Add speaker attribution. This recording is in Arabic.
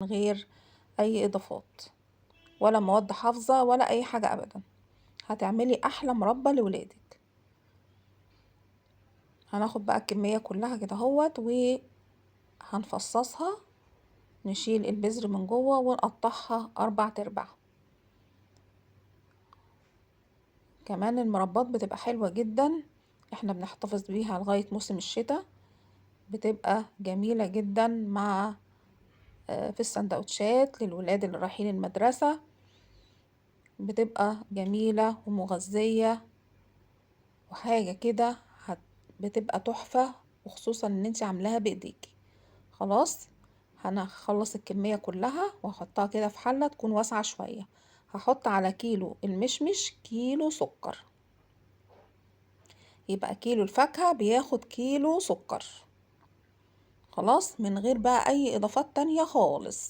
Speaker 1: من غير اي اضافات ولا مواد حافظة ولا اي حاجة ابدا. هتعملي احلى مربى لولادك. هناخد بقى الكمية كلها كده اهوت وهنفصصها، نشيل البذر من جوه ونقطعها 4 كمان المربات بتبقى حلوة جدا، احنا بنحتفظ بيها لغاية موسم الشتاء، بتبقى جميلة جدا مع في السندوتشات للولاد اللي رايحين المدرسة، بتبقى جميلة ومغذية وحاجة كده بتبقى تحفة، وخصوصا ان انت عاملاها بايديكي. خلاص هنخلص الكمية كلها وهحطها كده في حلة تكون واسعة شوية. هحط على كيلو المشمش كيلو سكر، يبقى كيلو الفاكهة بياخد كيلو سكر. خلاص من غير بقى اي اضافات تانية خالص.